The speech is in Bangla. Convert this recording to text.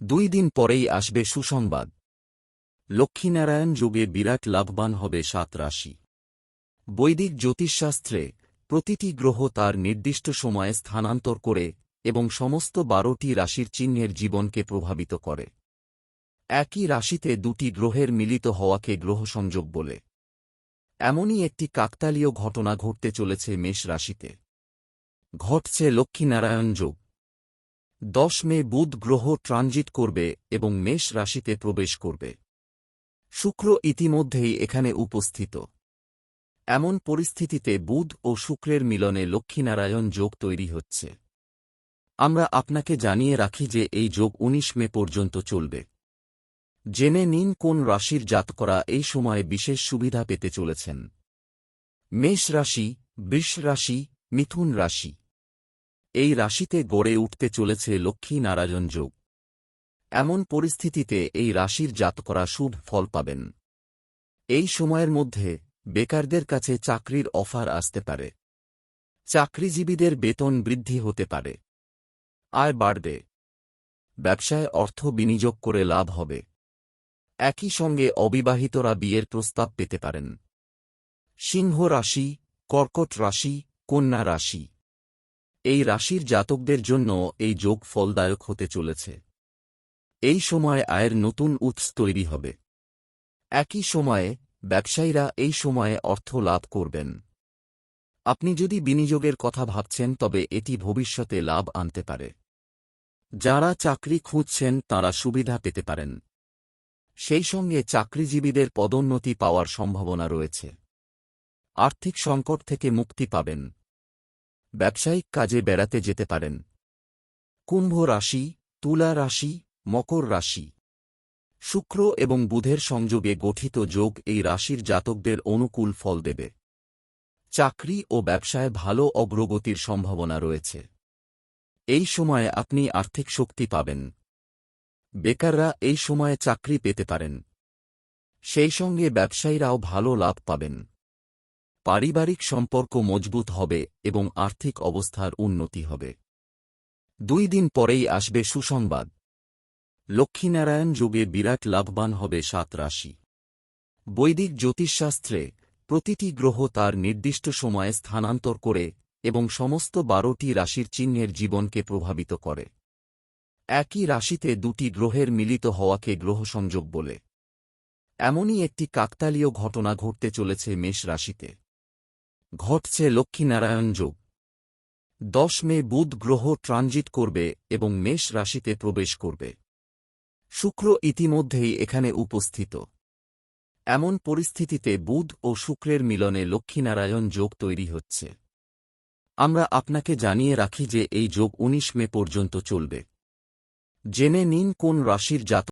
2 দিন পরেই আসবে সুসংবাদ। লক্ষ্মীনারায়ণ যোগে বিরাট লাভবান হবে 7 রাশি। বৈদিক জ্যোতিষশাস্ত্রে প্রতিটি গ্রহ তার নির্দিষ্ট সময়ে স্থানান্তর করে এবং সমস্ত 12টি রাশির চিহ্নের জীবনকে প্রভাবিত করে। একই রাশিতে 2টি গ্রহের মিলিত হওয়াকে গ্রহসংযোগ বলে। এমনই একটি কাকতালীয় ঘটনা ঘটতে চলেছে মেষ রাশিতে। ঘটছে লক্ষ্মীনারায়ণ যোগ। 10 মে বুধ গ্রহ ট্রানজিট করবে এবং মেষ রাশিতে প্রবেশ করবে। শুক্র ইতিমধ্যেই এখানে উপস্থিত। এমন পরিস্থিতিতে বুধ ও শুক্রের মিলনে লক্ষ্মীনারায়ণ যোগ তৈরি হচ্ছে। আমরা আপনাকে জানিয়ে রাখি যে এই যোগ 19 মে পর্যন্ত চলবে। জেনে নিন কোন রাশির জাতকরা এই সময়ে বিশেষ সুবিধা পেতে চলেছেন। মেষ রাশি, বৃষ রাশি, মিথুন রাশি। এই রাশিতে গড়ে উঠতে চলেছে লক্ষ্মীনারায়ণ যোগ। এমন পরিস্থিতিতে এই রাশির জাতকরা শুভ ফল পাবেন। এই সময়ের মধ্যে বেকারদের কাছে চাকরির অফার আসতে পারে। চাকরিজীবীদের বেতন বৃদ্ধি হতে পারে। আয় বাড়বে। ব্যবসায় অর্থ বিনিয়োগ করে লাভ হবে। একই সঙ্গে অবিবাহিতরা বিয়ের প্রস্তাব পেতে পারেন। সিংহ রাশি, কর্কট রাশি, কন্যা রাশি। এই রাশির জাতকদের জন্য এই যোগ ফলদায়ক হতে চলেছে। এই সময় আয়ের নতুন উৎস তৈরি হবে। একই সময়ে ব্যবসায়ীরা এই সময়ে অর্থ লাভ করবেন। আপনি যদি বিনিয়োগের কথা ভাবছেন তবে এটি ভবিষ্যতে লাভ আনতে পারে। যারা চাকরি খুঁজছেন তারা সুবিধা পেতে পারেন। সেই সঙ্গে চাকরিজীবীদের পদোন্নতি পাওয়ার সম্ভাবনা রয়েছে। আর্থিক সংকট থেকে মুক্তি পাবেন। ব্যবসায়িক কাজে বেড়াতে যেতে পারেন। কুম্ভ রাশি, তুলা রাশি, মকর রাশি। শুক্র এবং বুধের সংযোগে গঠিত যোগ এই রাশির জাতকদের অনুকূল ফল দেবে। চাকরি ও ব্যবসায় ভালো অগ্রগতির সম্ভাবনা রয়েছে। এই সময়ে আপনি আর্থিক শক্তি পাবেন। বেকাররা এই সময়ে চাকরি পেতে পারেন। সেই সঙ্গে ব্যবসায়ীরাও ভালো লাভ পাবেন। পারিবারিক সম্পর্ক মজবুত হবে এবং আর্থিক অবস্থার উন্নতি হবে। 2 দিন পরেই আসবে সুসংবাদ। লক্ষ্মীনারায়ণ যোগে বিরাট লাভবান হবে 7 রাশি। বৈদিক জ্যোতিষশাস্ত্রে প্রতিটি গ্রহ তার নির্দিষ্ট সময়ে স্থানান্তর করে এবং সমস্ত 12টি রাশির চিহ্নের জীবনকে প্রভাবিত করে। একই রাশিতে 2টি গ্রহের মিলিত হওয়াকে গ্রহসংযোগ বলে। এমনই একটি কাকতালীয় ঘটনা ঘটতে চলেছে মেষ রাশিতে। ঘটছে লক্ষ্মীনারায়ণ যোগ। 10 মে বুধ গ্রহ ট্রানজিট করবে এবং মেষ রাশিতে প্রবেশ করবে। শুক্র ইতিমধ্যেই এখানে উপস্থিত। এমন পরিস্থিতিতে বুধ ও শুক্রের মিলনে লক্ষ্মীনারায়ণ যোগ তৈরি হচ্ছে। আমরা আপনাকে জানিয়ে রাখি যে এই যোগ 19 মে পর্যন্ত চলবে। জেনে নিন কোন রাশির জাতক